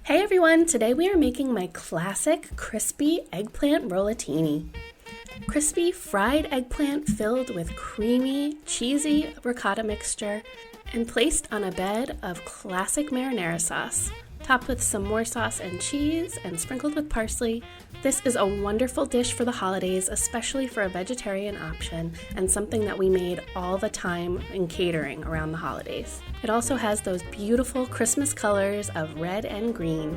Hey everyone, today we are making my classic crispy eggplant rollatini. Crispy fried eggplant filled with creamy, cheesy ricotta mixture and placed on a bed of classic marinara sauce, topped with some more sauce and cheese and sprinkled with parsley. This is a wonderful dish for the holidays, especially for a vegetarian option and something that we made all the time in catering around the holidays. It also has those beautiful Christmas colors of red and green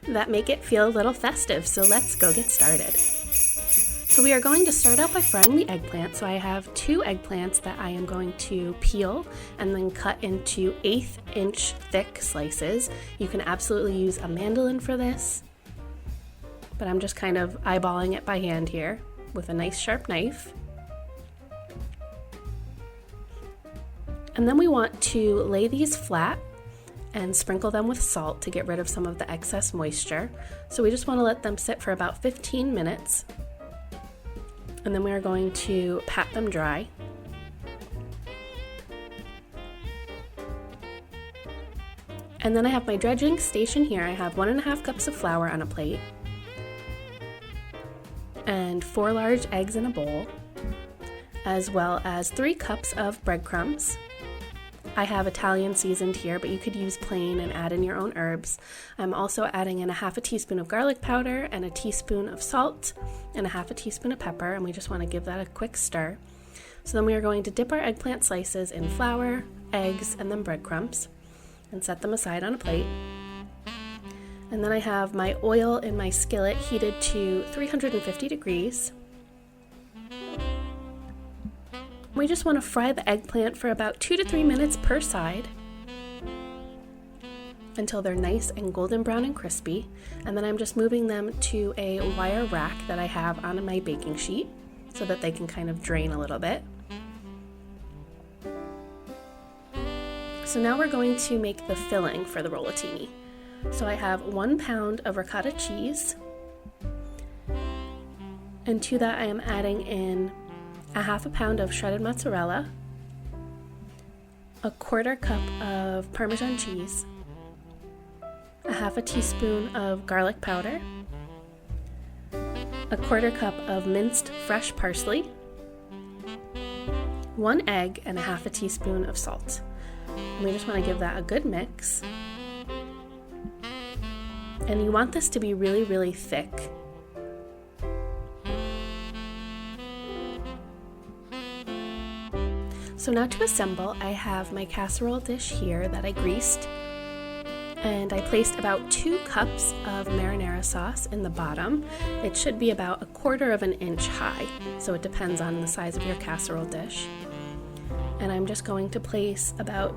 that make it feel a little festive, so let's go get started. So we are going to start out by frying the eggplant. So I have 2 eggplants that I am going to peel and then cut into 1/8 inch thick slices. You can absolutely use a mandolin for this, but I'm just kind of eyeballing it by hand here with a nice sharp knife. And then we want to lay these flat and sprinkle them with salt to get rid of some of the excess moisture. So we just want to let them sit for about 15 minutes. And then we are going to pat them dry. And then I have my dredging station here. I have 1.5 cups of flour on a plate and 4 large eggs in a bowl, as well as 3 cups of breadcrumbs. I have Italian seasoned here, but you could use plain and add in your own herbs. I'm also adding in 1/2 teaspoon of garlic powder and 1 teaspoon of salt and 1/2 teaspoon of pepper, and we just want to give that a quick stir. So then we are going to dip our eggplant slices in flour, eggs, and then breadcrumbs and set them aside on a plate. And then I have my oil in my skillet heated to 350 degrees. We just want to fry the eggplant for about 2 to 3 minutes per side until they're nice and golden brown and crispy. And then I'm just moving them to a wire rack that I have on my baking sheet so that they can kind of drain a little bit. So now we're going to make the filling for the rollatini. So I have 1 pound of ricotta cheese, and to that I am adding in 1/2 pound of shredded mozzarella, 1/4 cup of Parmesan cheese, 1/2 teaspoon of garlic powder, 1/4 cup of minced fresh parsley, 1 egg, and 1/2 teaspoon of salt. And we just want to give that a good mix. And you want this to be really, really thick. So now to assemble, I have my casserole dish here that I greased, and I placed about 2 cups of marinara sauce in the bottom. It should be about 1/4 inch high, so it depends on the size of your casserole dish. And I'm just going to place about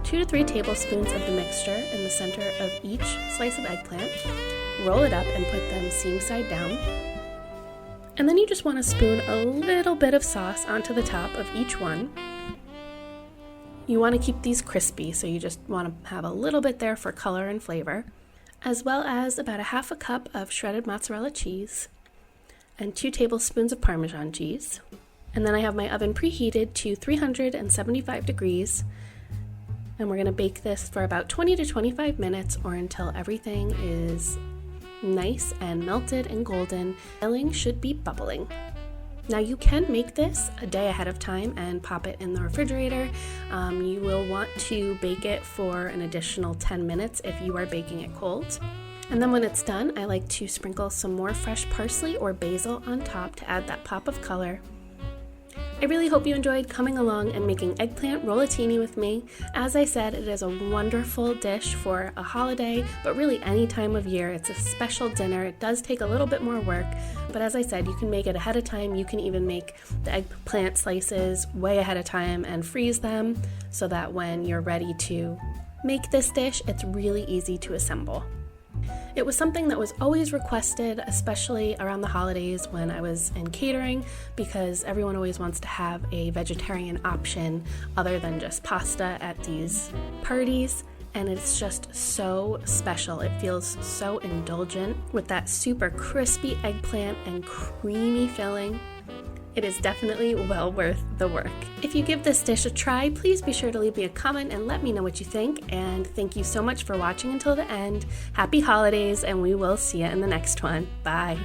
2 to 3 tablespoons of the mixture in the center of each slice of eggplant, roll it up and put them seam side down. And then you just want to spoon a little bit of sauce onto the top of each one. You want to keep these crispy, so you just want to have a little bit there for color and flavor, as well as about 1/2 cup of shredded mozzarella cheese and 2 tablespoons of Parmesan cheese. And then I have my oven preheated to 375 degrees, and we're going to bake this for about 20 to 25 minutes or until everything is nice and melted and golden. Filling should be bubbling. Now you can make this a day ahead of time and pop it in the refrigerator. You will want to bake it for an additional 10 minutes if you are baking it cold. And then when it's done, I like to sprinkle some more fresh parsley or basil on top to add that pop of color. I really hope you enjoyed coming along and making eggplant rollatini with me. As I said, it is a wonderful dish for a holiday, but really any time of year. It's a special dinner. It does take a little bit more work, but as I said, you can make it ahead of time. You can even make the eggplant slices way ahead of time and freeze them so that when you're ready to make this dish, it's really easy to assemble. It was something that was always requested, especially around the holidays when I was in catering, because everyone always wants to have a vegetarian option other than just pasta at these parties, and it's just so special. It feels so indulgent with that super crispy eggplant and creamy filling. It is definitely well worth the work. If you give this dish a try, please be sure to leave me a comment and let me know what you think. And thank you so much for watching until the end. Happy holidays, and we will see you in the next one. Bye.